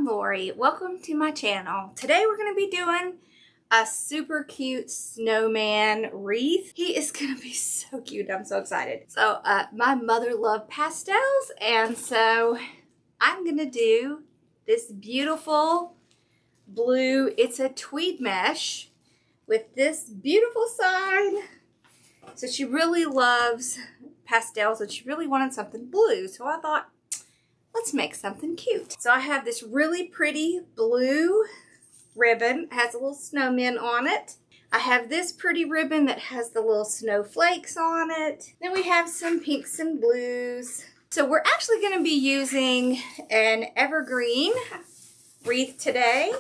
Lori. Welcome to my channel. Today we're going to be doing a super cute snowman wreath. He is going to be so cute. I'm so excited. So my mother loved pastels, and so I'm going to do this beautiful blue. It's a tweed mesh with this beautiful sign. So she really loves pastels and she really wanted something blue. So I thought, let's make something cute. So I have this really pretty blue ribbon. It has a little snowman on it. I have this pretty ribbon that has the little snowflakes on it. Then we have some pinks and blues. So we're actually going to be using an evergreen wreath today.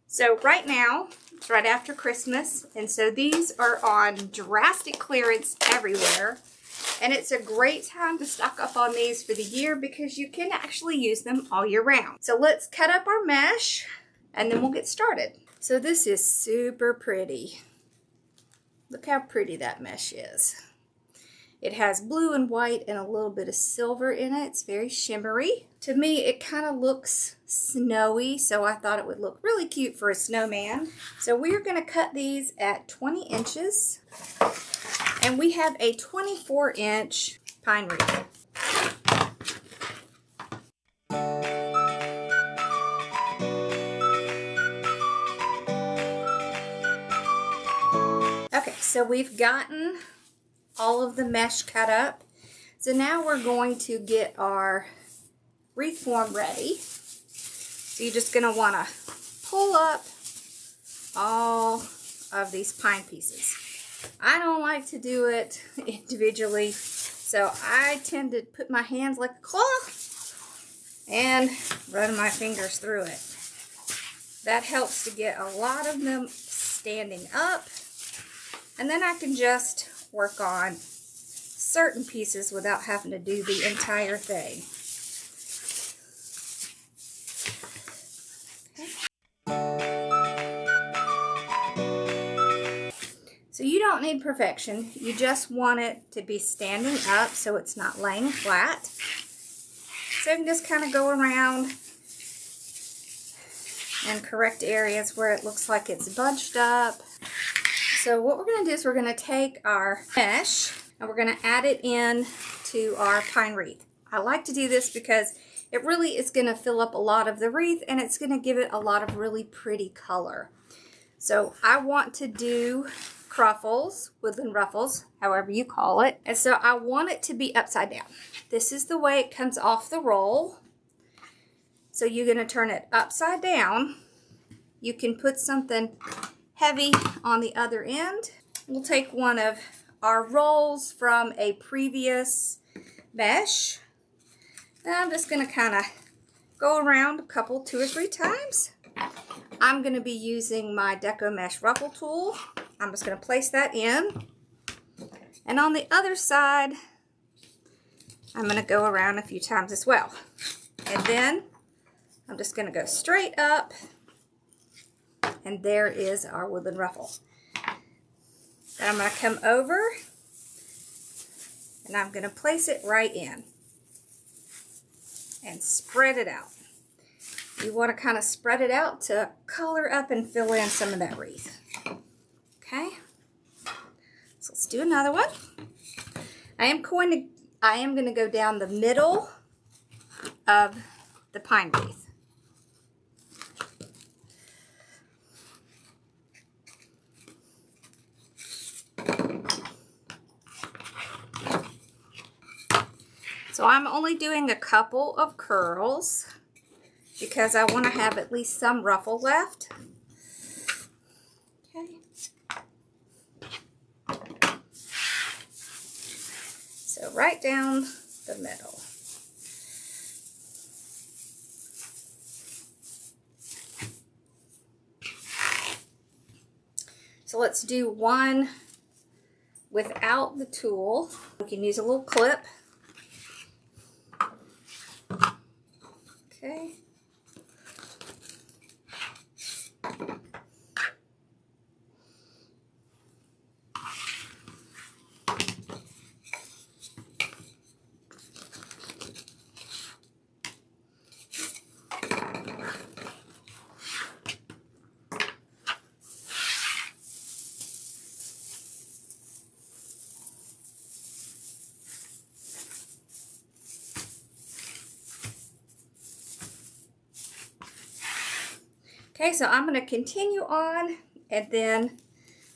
So right now, it's right after Christmas, and so these are on drastic clearance everywhere. And it's a great time to stock up on these for the year because you can actually use them all year round. So let's cut up our mesh and then we'll get started. So this is super pretty. Look how pretty that mesh is. It has blue and white and a little bit of silver in it. It's very shimmery. To me, it kind of looks snowy, so I thought it would look really cute for a snowman. So we're going to cut these at 20 inches. And we have a 24-inch pine wreath. Okay, so we've gotten all of the mesh cut up. So now we're going to get our wreath form ready. So you're just going to want to pull up all of these pine pieces. I don't like to do it individually, so I tend to put my hands like a claw and run my fingers through it. That helps to get a lot of them standing up, and then I can just work on certain pieces without having to do the entire thing. So you don't need perfection, you just want it to be standing up so it's not laying flat. So you can just kind of go around and correct areas where it looks like it's bunched up. So what we're going to do is we're going to take our mesh and we're going to add it in to our pine wreath. I like to do this because it really is going to fill up a lot of the wreath and it's going to give it a lot of really pretty color. So I want to do ruffles, woodland ruffles, however you call it. And so I want it to be upside down. This is the way it comes off the roll. So you're going to turn it upside down. You can put something heavy on the other end. We'll take one of our rolls from a previous mesh. And I'm just going to kind of go around a couple, 2 or 3 times. I'm going to be using my Deco Mesh Ruffle tool. I'm just going to place that in. And on the other side, I'm going to go around a few times as well. And then I'm just going to go straight up. And there is our woodland ruffle. Then I'm going to come over. And I'm going to place it right in. And spread it out. You want to kind of spread it out to color up and fill in some of that wreath. Okay, so let's do another one. I am going to go down the middle of the pine wreath. So I'm only doing a couple of curls because I want to have at least some ruffle left. Okay. So right down the middle. So let's do one without the tool. We can use a little clip. Okay. Okay, so I'm going to continue on, and then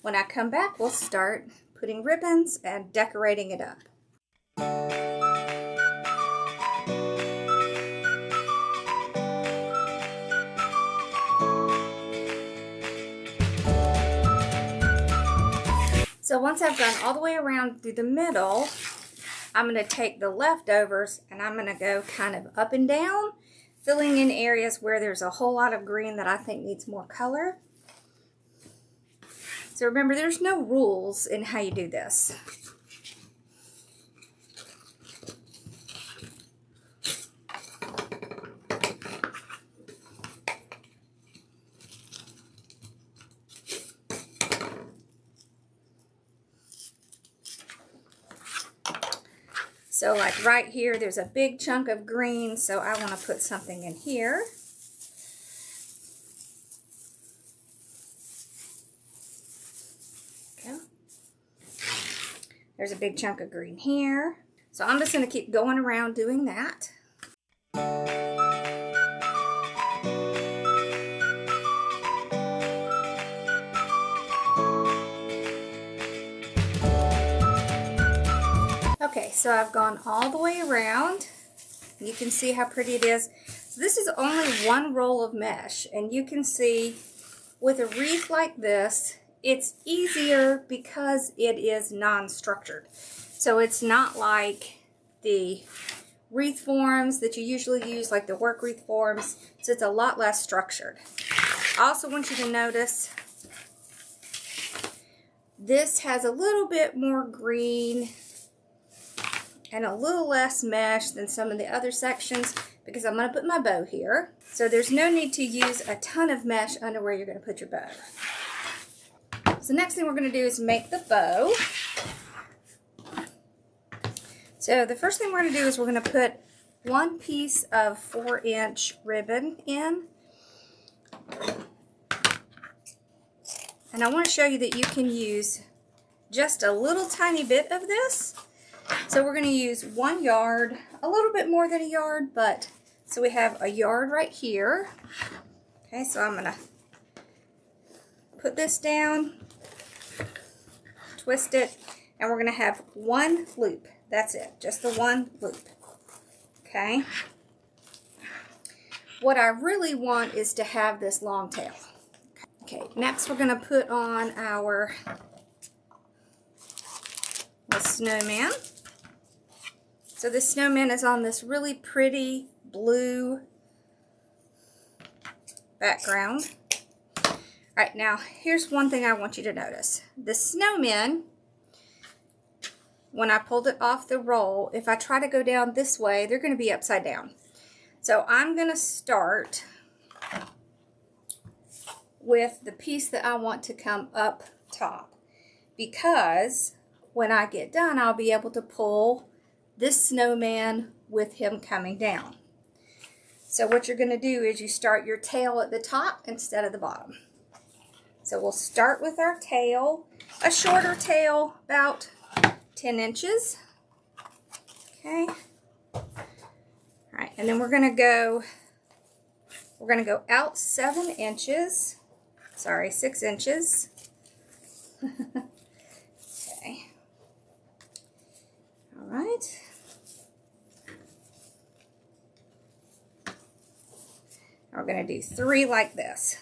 when I come back, we'll start putting ribbons and decorating it up. So once I've gone all the way around through the middle, I'm going to take the leftovers and I'm going to go kind of up and down, filling in areas where there's a whole lot of green that I think needs more color. So remember, there's no rules in how you do this. So like right here, there's a big chunk of green, so I want to put something in here. Okay. There's a big chunk of green here. So I'm just going to keep going around doing that. Okay, so I've gone all the way around. You can see how pretty it is. So this is only one roll of mesh, and you can see with a wreath like this, it's easier because it is non-structured. So it's not like the wreath forms that you usually use, like the work wreath forms, so it's a lot less structured. I also want you to notice this has a little bit more green and a little less mesh than some of the other sections because I'm going to put my bow here. So there's no need to use a ton of mesh under where you're going to put your bow. So next thing we're going to do is make the bow. So the first thing we're going to do is we're going to put one piece of 4-inch ribbon in. And I want to show you that you can use just a little tiny bit of this. So we're going to use 1 yard, a little bit more than a yard, but so we have a yard right here. Okay, so I'm going to put this down, twist it, and we're going to have 1 loop. That's it, just the 1 loop. Okay. What I really want is to have this long tail. Okay, next we're going to put on our snowman. So this snowman is on this really pretty blue background. All right, now here's one thing I want you to notice. The snowman, when I pulled it off the roll, if I try to go down this way, they're going to be upside down. So I'm going to start with the piece that I want to come up top, because when I get done, I'll be able to pull this snowman with him coming down. So what you're going to do is you start your tail at the top instead of the bottom. So we'll start with our tail, a shorter tail, about 10 inches. Okay. All right, and then we're going to go out 7 inches. Sorry, 6 inches. Okay. All right. We're going to do 3 like this.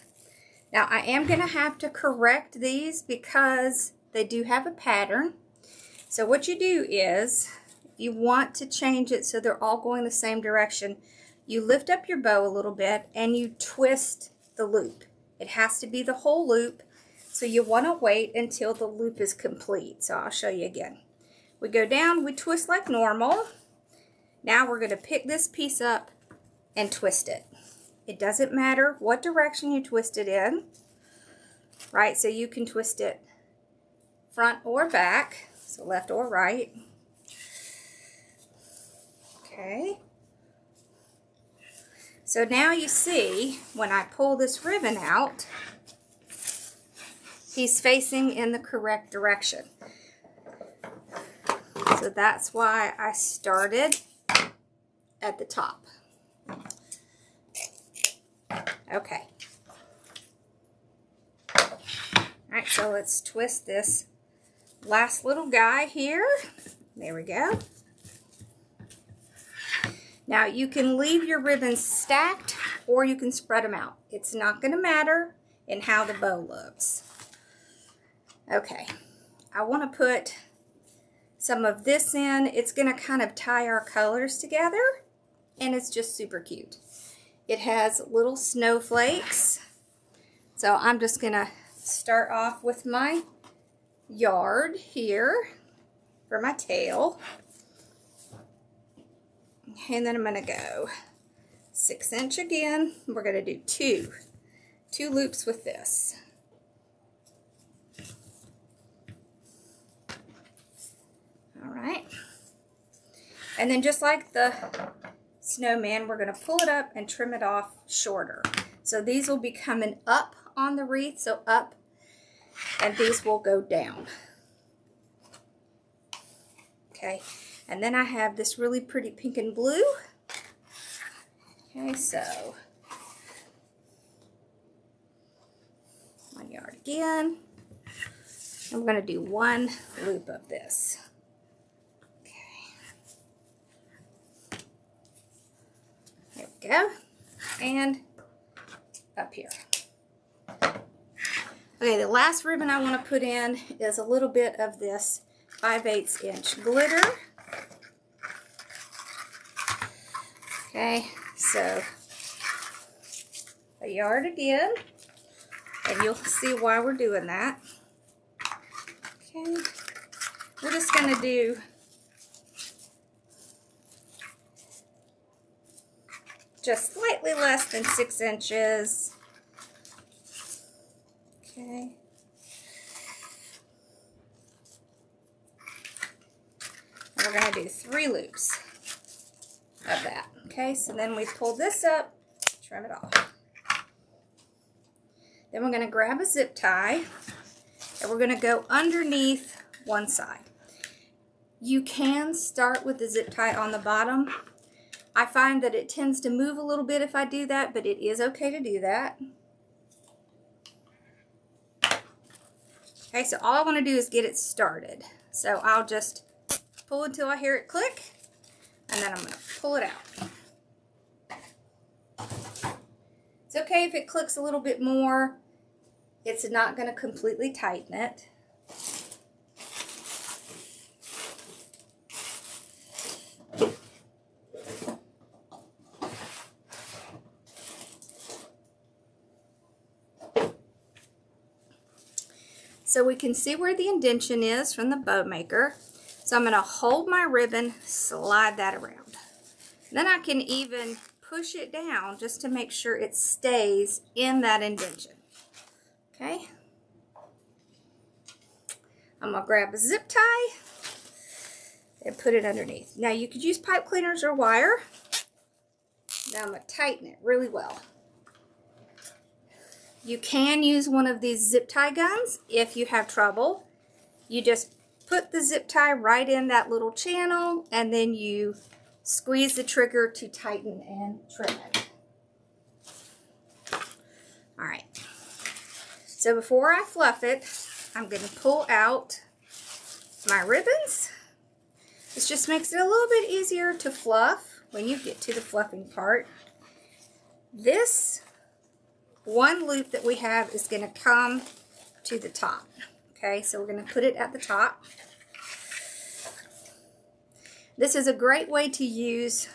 Now I am going to have to correct these because they do have a pattern. So what you do is, if you want to change it so they're all going the same direction, you lift up your bow a little bit and you twist the loop. It has to be the whole loop, so you want to wait until the loop is complete. So I'll show you again. We go down, we twist like normal. Now we're going to pick this piece up and twist it. It doesn't matter what direction you twist it in, right? So you can twist it front or back, so left or right. Okay. So now you see, when I pull this ribbon out, he's facing in the correct direction. So that's why I started at the top. Okay. so let's twist this last little guy here. There we go. Now you can leave your ribbons stacked or you can spread them out. It's not going to matter in how the bow looks. Okay, I want to put some of this in. It's going to kind of tie our colors together, and it's just super cute. It has little snowflakes. So I'm just going to start off with my yard here for my tail. And then I'm going to go 6" again. We're going to do two loops with this. All right. And then just like the snowman, we're going to pull it up and trim it off shorter. So these will be coming up on the wreath, so up, and these will go down. Okay, and then I have this really pretty pink and blue. Okay, so my yard again. I'm going to do one loop of this. There we go, and up here. Okay, the last ribbon I want to put in is a little bit of this 5/8 inch glitter. Okay, so a yard again, and you'll see why we're doing that. Okay, we're just going to do just slightly less than 6 inches. Okay. And we're going to do 3 loops of that. Okay, so then we pull this up, trim it off. Then we're going to grab a zip tie, and we're going to go underneath one side. You can start with the zip tie on the bottom. I find that it tends to move a little bit if I do that, but it is okay to do that. Okay, so all I want to do is get it started. So I'll just pull until I hear it click, and then I'm going to pull it out. It's okay if it clicks a little bit more. It's not going to completely tighten it. So we can see where the indentation is from the bow maker. So I'm going to hold my ribbon, slide that around. Then I can even push it down just to make sure it stays in that indentation. Okay. I'm going to grab a zip tie and put it underneath. Now you could use pipe cleaners or wire. Now I'm going to tighten it really well. You can use one of these zip tie guns if you have trouble. You just put the zip tie right in that little channel, and then you squeeze the trigger to tighten and trim it. All right. So before I fluff it, I'm going to pull out my ribbons. This just makes it a little bit easier to fluff when you get to the fluffing part. This one loop that we have is going to come to the top. Okay, so we're going to put it at the top. This is a great way to use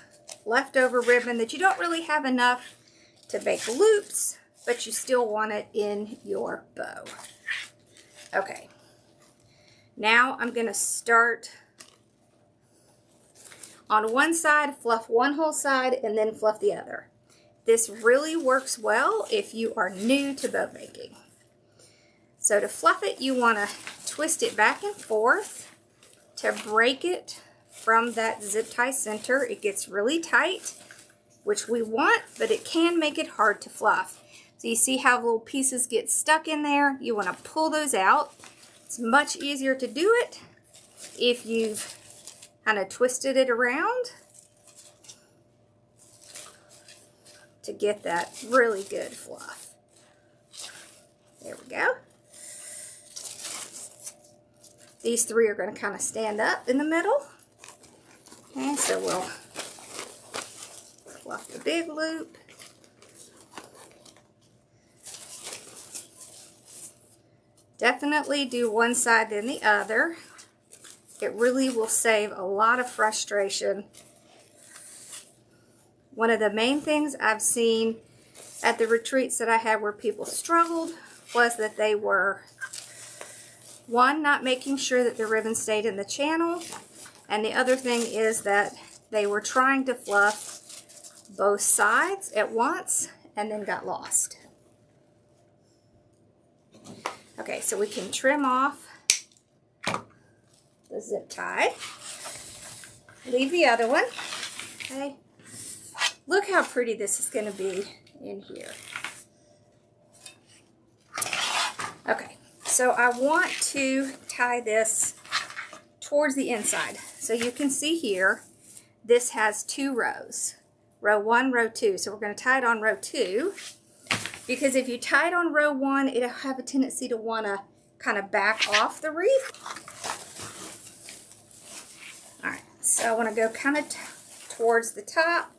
leftover ribbon that you don't really have enough to make loops, but you still want it in your bow. Okay, now I'm going to start on one side, fluff one whole side, and then fluff the other. This really works well if you are new to bow making. So to fluff it, you want to twist it back and forth to break it from that zip tie center. It gets really tight, which we want, but it can make it hard to fluff. So you see how little pieces get stuck in there? You want to pull those out. It's much easier to do it if you've kind of twisted it around to get that really good fluff. There we go. These three are going to kind of stand up in the middle. Okay, so we'll fluff the big loop. Definitely do one side then the other. It really will save a lot of frustration. One of the main things I've seen at the retreats that I had where people struggled was that they were, one, not making sure that the ribbon stayed in the channel, and the other thing is that they were trying to fluff both sides at once and then got lost. Okay, so we can trim off the zip tie. Leave the other one. Okay. Look how pretty this is going to be in here. Okay, so I want to tie this towards the inside. So you can see here, this has 2 rows. Row 1, row 2. So we're going to tie it on row 2. Because if you tie it on row 1, it'll have a tendency to want to kind of back off the wreath. Alright, so I want to go kind of towards the top.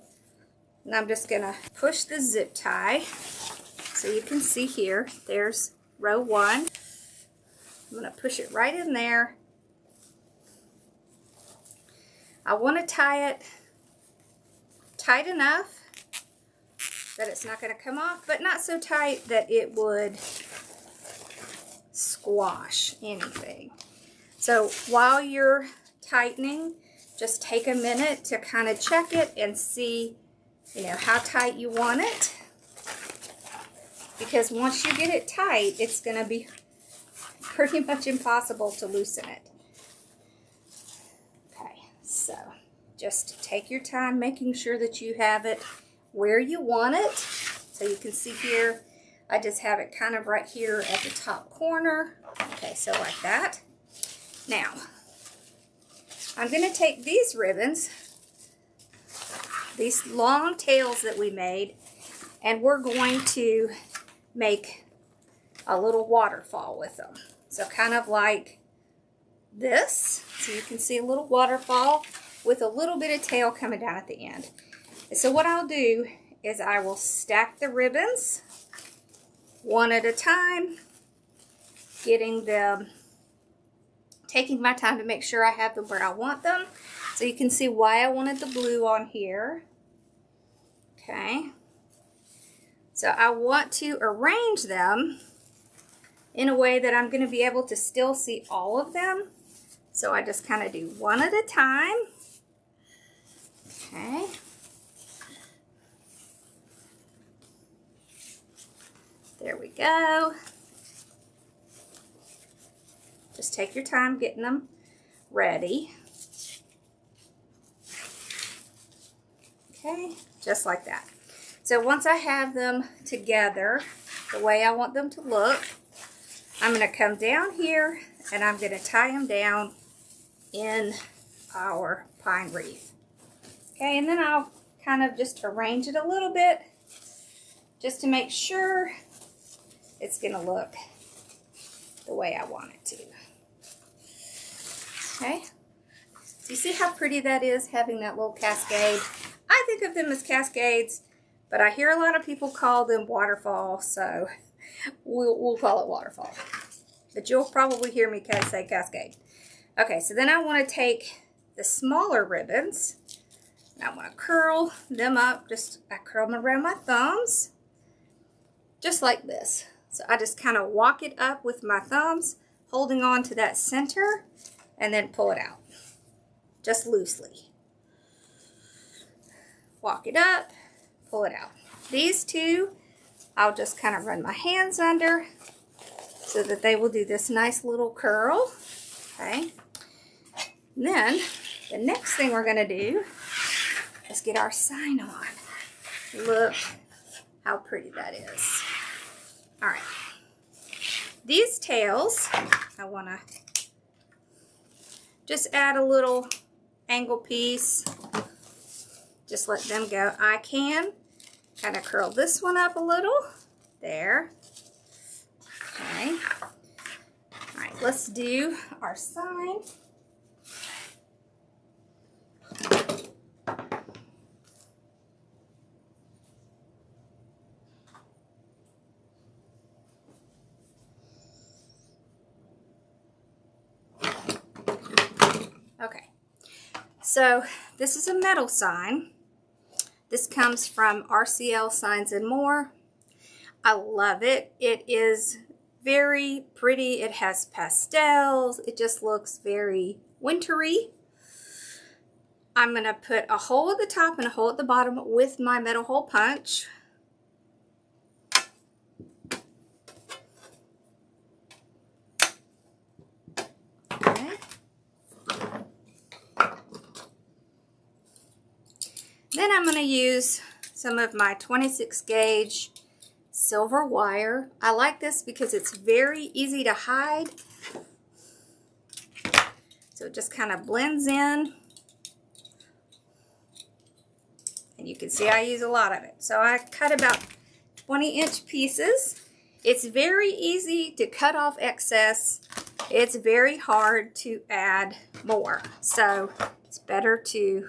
And I'm just going to push the zip tie. So you can see here, there's row 1. I'm going to push it right in there. I want to tie it tight enough that it's not going to come off, but not so tight that it would squash anything. So while you're tightening, just take a minute to kind of check it and see, you know, how tight you want it. Because once you get it tight, it's going to be pretty much impossible to loosen it. Okay, so just take your time making sure that you have it where you want it. So you can see here, I just have it kind of right here at the top corner. Okay, so like that. Now, I'm going to take these ribbons, these long tails that we made, and we're going to make a little waterfall with them. So kind of like this. So you can see a little waterfall with a little bit of tail coming down at the end. So what I'll do is I will stack the ribbons one at a time, getting them, taking my time to make sure I have them where I want them. So you can see why I wanted the blue on here. Okay. So I want to arrange them in a way that I'm going to be able to still see all of them. So I just kind of do one at a time. Okay. There we go. Just take your time getting them ready. Okay, just like that. So once I have them together the way I want them to look, I'm going to come down here and I'm going to tie them down in our pine wreath. Okay, and then I'll kind of just arrange it a little bit just to make sure it's going to look the way I want it to. Okay, so you see how pretty that is, having that little cascade? I think of them as cascades, but I hear a lot of people call them waterfalls, so we'll call it waterfall. But you'll probably hear me say cascade. Okay, so then I want to take the smaller ribbons, and I want to curl them up. I curl them around my thumbs, just like this. So I just kind of walk it up with my thumbs, holding on to that center, and then pull it out, just loosely. Walk it up, pull it out. These two, I'll just kind of run my hands under so that they will do this nice little curl. Okay. And then the next thing we're going to do is get our sign on. Look how pretty that is. All right. These tails, I want to just add a little angle piece. Just let them go. I can kind of curl this one up a little. There. Okay. All right, Let's do our sign. Okay, so this is a metal sign. This comes from RCL Signs and More. I love it. It is very pretty. It has pastels. It just looks very wintry. I'm going to put a hole at the top and a hole at the bottom with my metal hole punch. Okay. Then I'm going to use some of my 26 gauge silver wire. I like this because it's very easy to hide. So it just kind of blends in. And you can see I use a lot of it. So I cut about 20-inch pieces. It's very easy to cut off excess. It's very hard to add more. So it's better to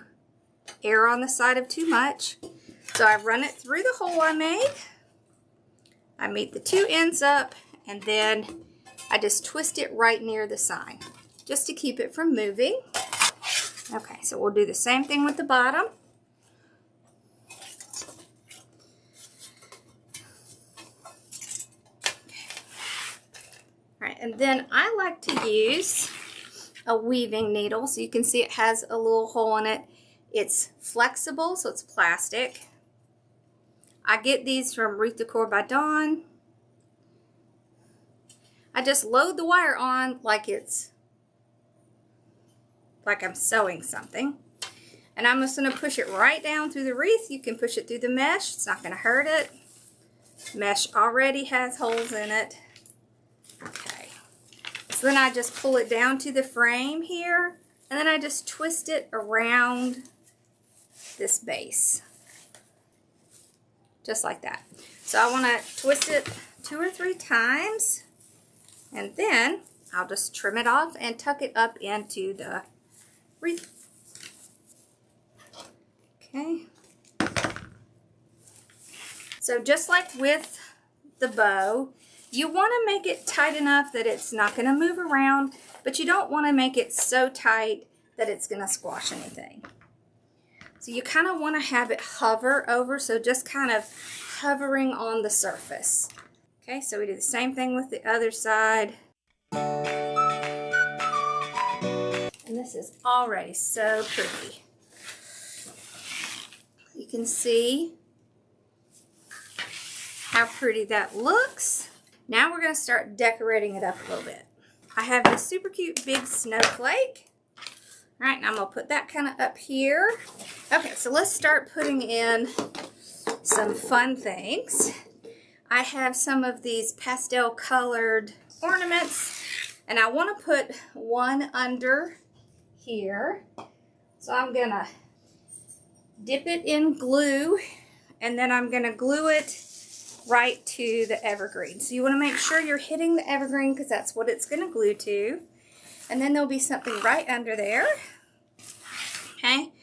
err on the side of too much. So I run it through the hole I made. I meet the two ends up, and then I just twist it right near the sign just to keep it from moving. Okay, so we'll do the same thing with the bottom. All right, and then I like to use a weaving needle. So you can see it has a little hole in it. It's flexible, so it's plastic. I get these from Wreath Decor by Dawn. I just load the wire on like I'm sewing something. And I'm just going to push it right down through the wreath. You can push it through the mesh. It's not going to hurt it. Mesh already has holes in it. Okay. So then I just pull it down to the frame here. And then I just twist it around this base. Just like that. So I want to twist it 2 or 3 times. And then I'll just trim it off and tuck it up into the wreath. Okay. So just like with the bow, you want to make it tight enough that it's not going to move around, but you don't want to make it so tight that it's going to squash anything. So you kind of want to have it hover over, so just kind of hovering on the surface. Okay, so we do the same thing with the other side. And this is already so pretty. You can see how pretty that looks. Now we're going to start decorating it up a little bit. I have this super cute big snowflake. All right, and I'm going to put that kind of up here. Okay, so let's start putting in some fun things. I have some of these pastel colored ornaments, and I want to put one under here. So I'm going to dip it in glue, and then I'm going to glue it right to the evergreen. So you want to make sure you're hitting the evergreen because that's what it's going to glue to. And then there'll be something right under there. Okay,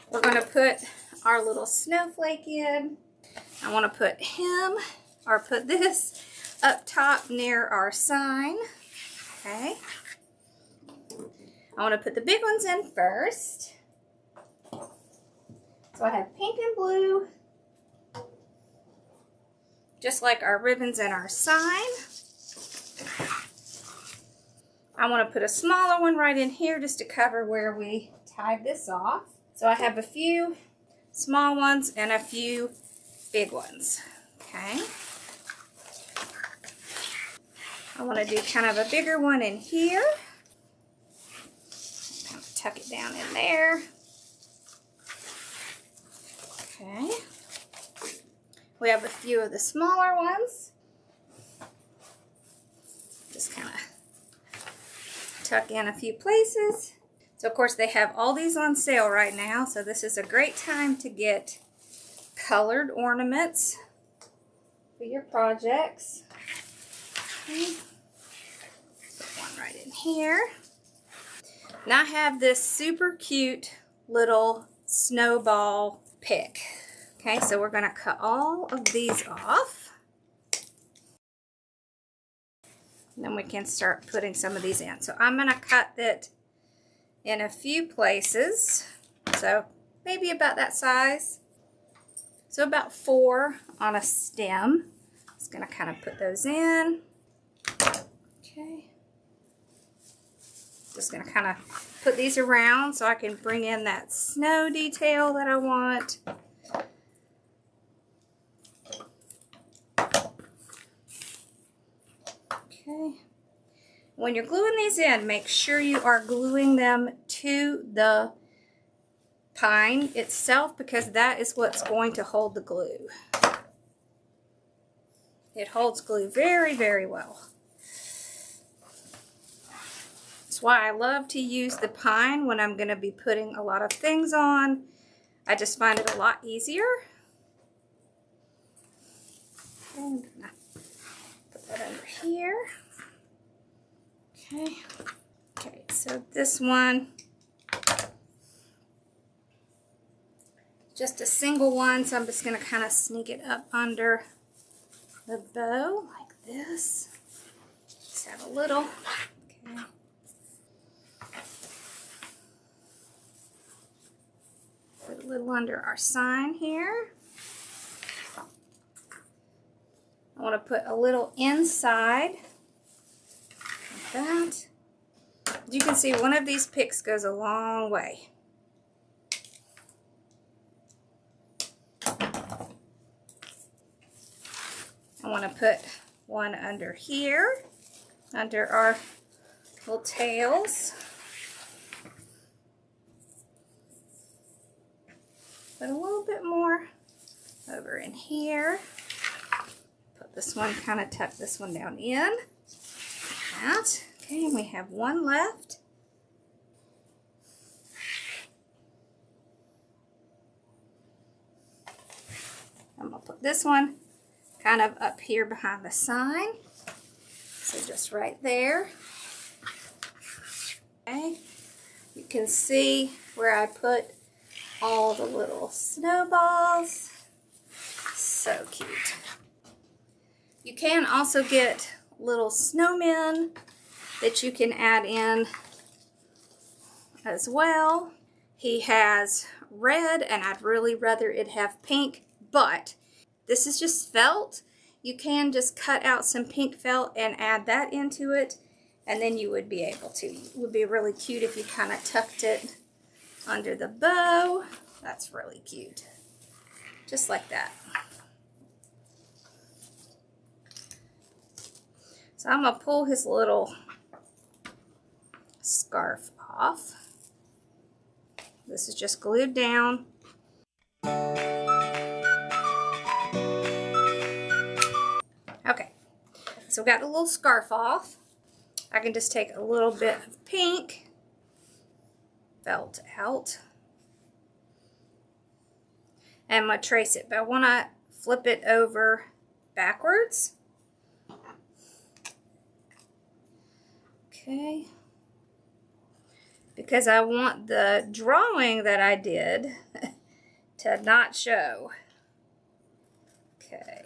we're going to put our little snowflake in. I want to put him, or put this up top near our sign. Okay, I want to put the big ones in first. So I have pink and blue, just like our ribbons and our sign. I want to put a smaller one right in here just to cover where we tied this off. So I have a few small ones and a few big ones. Okay. I want to do kind of a bigger one in here. Kind of tuck it down in there. Okay. We have a few of the smaller ones. Just kind of tuck in a few places. So of course they have all these on sale right now, so this is a great time to get colored ornaments for your projects. Okay. Put one right here. Now I have this super cute little snowball pick. Okay, so we're going to cut all of these off. And then we can start putting some of these in. So I'm going to cut it in a few places. So maybe about that size. So about 4 on a stem. Just going to kind of put those in. Okay. Just going to kind of put these around so I can bring in that snow detail that I want. Okay. When you're gluing these in, make sure you are gluing them to the pine itself, because that is what's going to hold the glue. It holds glue very, very well. That's why I love to use the pine when I'm going to be putting a lot of things on. I just find it a lot easier. And I'm going to put that under here. Okay. Okay, so this one, just a single one, so I'm just going to kind of sneak it up under the bow like this. Just have a little. Okay. Put a little under our sign here. I want to put a little inside like that. You can see one of these picks goes a long way. I want to put one under here, under our little tails. Put a little bit more over in here. Put this one, kind of tuck this one down in. Like that. Okay, and we have one left. I'm going to put this one kind of up here behind the sign. So just right there. Okay. You can see where I put all the little snowballs. So cute. You can also get little snowmen that you can add in as well. He has red, and I'd really rather it have pink, but this is just felt. You can just cut out some pink felt and add that into it, and then you would be able to. It would be really cute if you kind of tucked it under the bow. That's really cute. Just like that. So I'm going to pull his little scarf off. This is just glued down. Okay, so we got the little scarf off. I can just take a little bit of pink felt out. And I'm going to trace it, but I want to flip it over backwards. Okay. Because I want the drawing that I did to not show. Okay.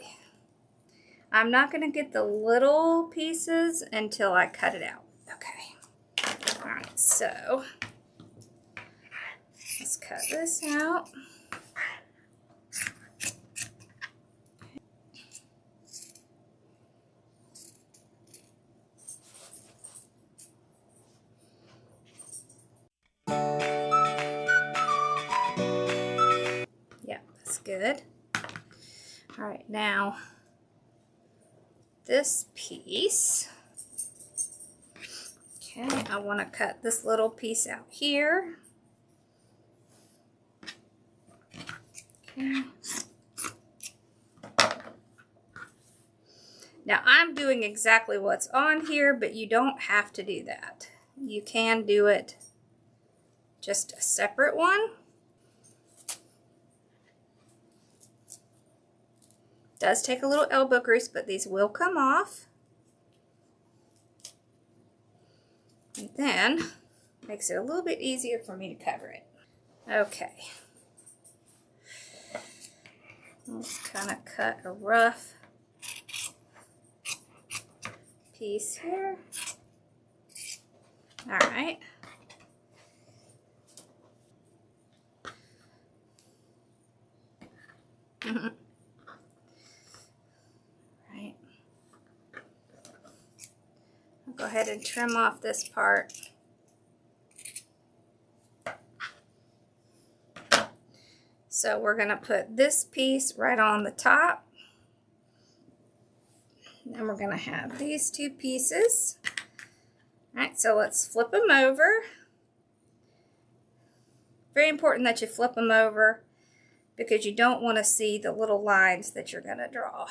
I'm not going to get the little pieces until I cut it out. Okay. Alright, so let's cut this out. Yep, that's good. Alright, now this piece, okay, I want to cut this little piece out here. Okay. Now I'm doing exactly what's on here, but you don't have to do that. You can do it just a separate one. Does take a little elbow grease, but these will come off. And then makes it a little bit easier for me to cover it. Okay. Let's kind of cut a rough piece here. All right. Right. I'll go ahead and trim off this part. So we're going to put this piece right on the top. Then we're going to have these two pieces. All right, so let's flip them over. Very important that you flip them over because you don't want to see the little lines that you're going to draw.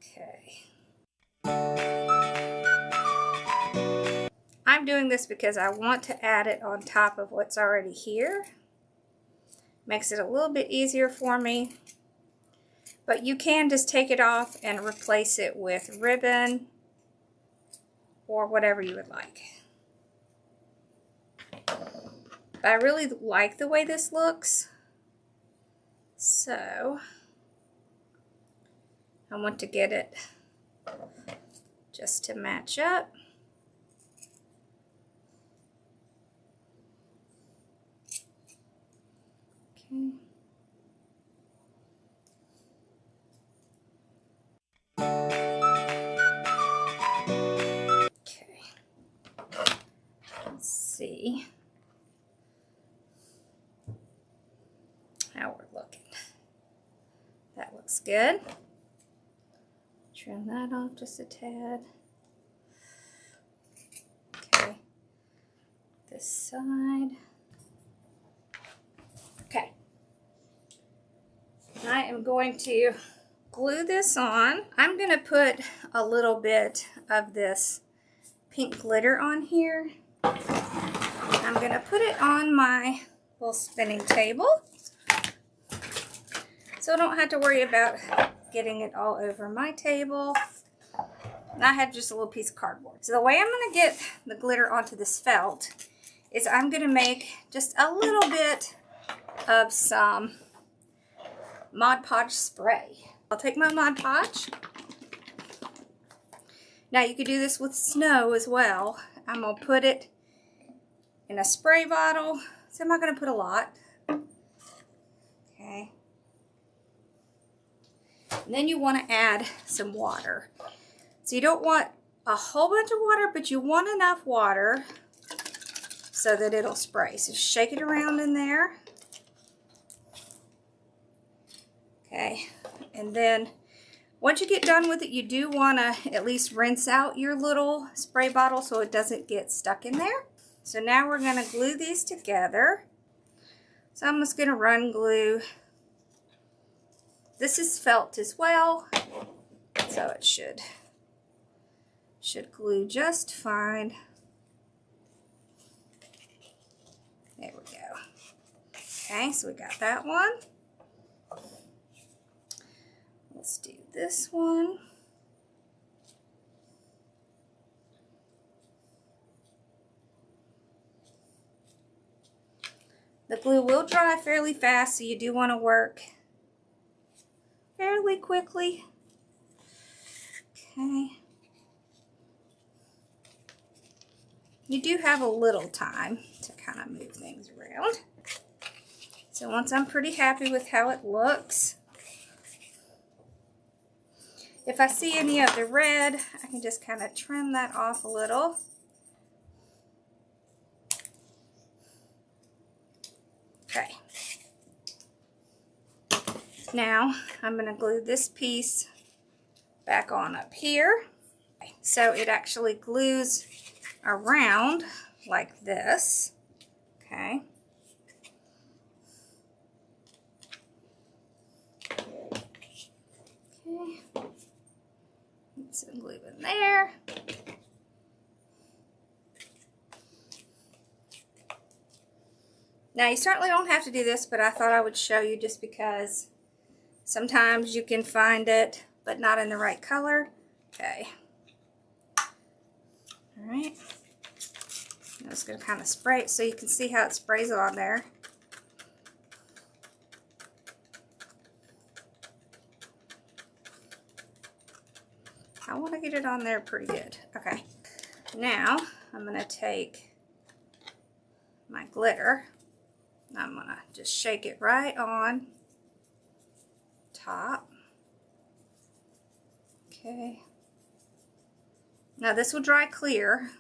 Okay. I'm doing this because I want to add it on top of what's already here. Makes it a little bit easier for me. But you can just take it off and replace it with ribbon or whatever you would like. But I really like the way this looks. So I want to get it just to match up. Okay. Okay. Let's see how we're looking. That looks good. Trim that off just a tad. Okay. This side. Okay. I am going to glue this on. I'm going to put a little bit of this pink glitter on here. I'm going to put it on my little spinning table so I don't have to worry about getting it all over my table. I have just a little piece of cardboard. So the way I'm going to get the glitter onto this felt is I'm going to make just a little bit of some Mod Podge spray. I'll take my Mod Podge. Now you could do this with snow as well. I'm going to put it in a spray bottle. So I'm not going to put a lot. Okay. And then you want to add some water. So you don't want a whole bunch of water, but you want enough water so that it'll spray. So shake it around in there. Okay, and then once you get done with it, you do want to at least rinse out your little spray bottle so it doesn't get stuck in there. So now we're going to glue these together. So I'm just going to run glue. This is felt as well, so it should glue just fine. There we go. Okay, so we got that one. Let's do this one. The glue will dry fairly fast, so you do want to work fairly quickly. Okay. You do have a little time to kind of move things around. So once I'm pretty happy with how it looks, if I see any of the red, I can just kind of trim that off a little. Okay. Now I'm going to glue this piece back on up here. Okay. So it actually glues around like this. Okay. Okay. Put some glue in there. Now you certainly don't have to do this, but I thought I would show you just because sometimes you can find it, but not in the right color. Okay. All All right. I'm just going to kind of spray it so you can see how it sprays on there. I want to get it on there pretty good. Okay. Now I'm going to take my glitter. I'm going to just shake it right on top. Okay. Now this will dry clear.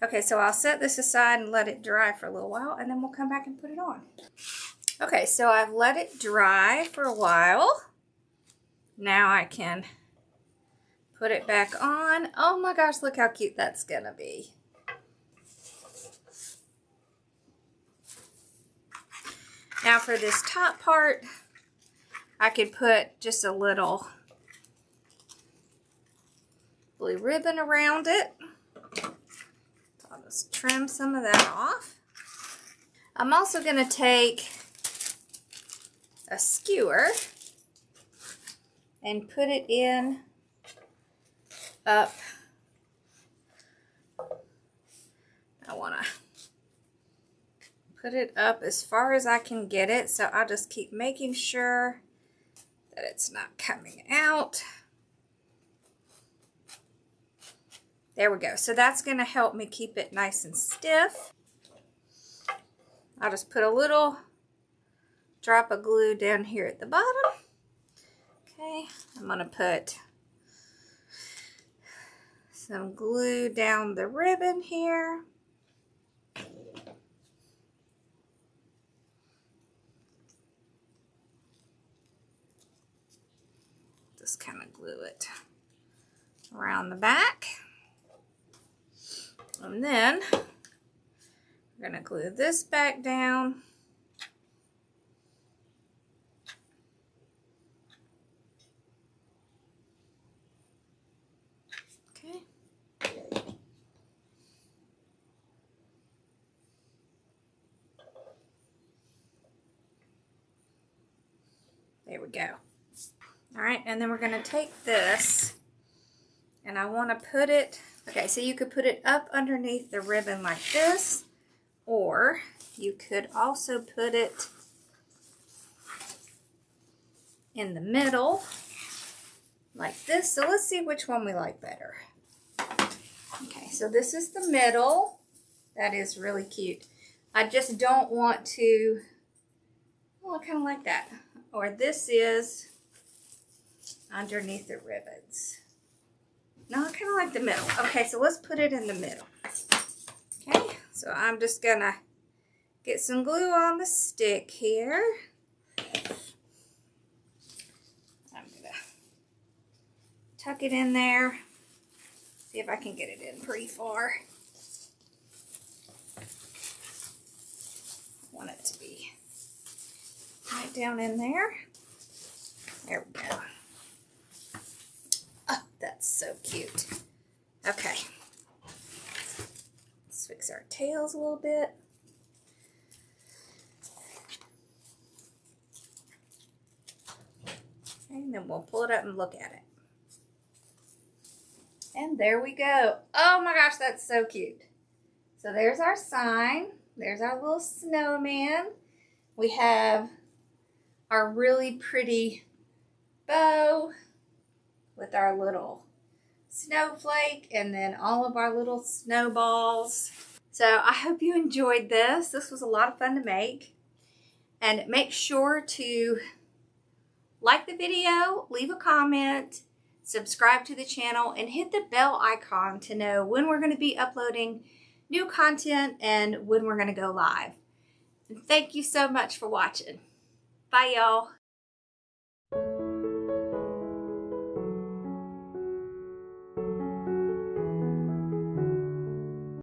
Okay, so I'll set this aside and let it dry for a little while, and then we'll come back and put it on. Okay, so I've let it dry for a while. Now I can put it back on. Oh my gosh, look how cute that's gonna be. Now for this top part, I could put just a little blue ribbon around it. I'll just trim some of that off. I'm also going to take a skewer and put it in up. I want to put it up as far as I can get it, so I'll just keep making sure that it's not coming out. There we go. So that's going to help me keep it nice and stiff. I'll just put a little drop of glue down here at the bottom. Okay, I'm going to put some glue down the ribbon here. Just kind of glue it around the back. And then we're going to glue this back down. Okay. There we go. All right, and then we're going to take this and I want to put it, okay, so you could put it up underneath the ribbon like this, or you could also put it in the middle like this. So let's see which one we like better. Okay, so this is the middle. That is really cute. I just don't want to, well, kind of like that. Or this is underneath the ribbons. No, I kind of like the middle. Okay, so let's put it in the middle. Okay, so I'm just gonna get some glue on the stick here. I'm gonna tuck it in there. See if I can get it in pretty far. I want it to be right down in there. There we go. Oh, that's so cute. Okay. Let's fix our tails a little bit. Okay, and then we'll pull it up and look at it. And there we go. Oh my gosh, that's so cute. So there's our sign. There's our little snowman. We have our really pretty bow with our little snowflake and then all of our little snowballs. So I hope you enjoyed this. This was a lot of fun to make. And make sure to like the video, leave a comment, subscribe to the channel, and hit the bell icon to know when we're going to be uploading new content and when we're going to go live. And thank you so much for watching. Bye, y'all.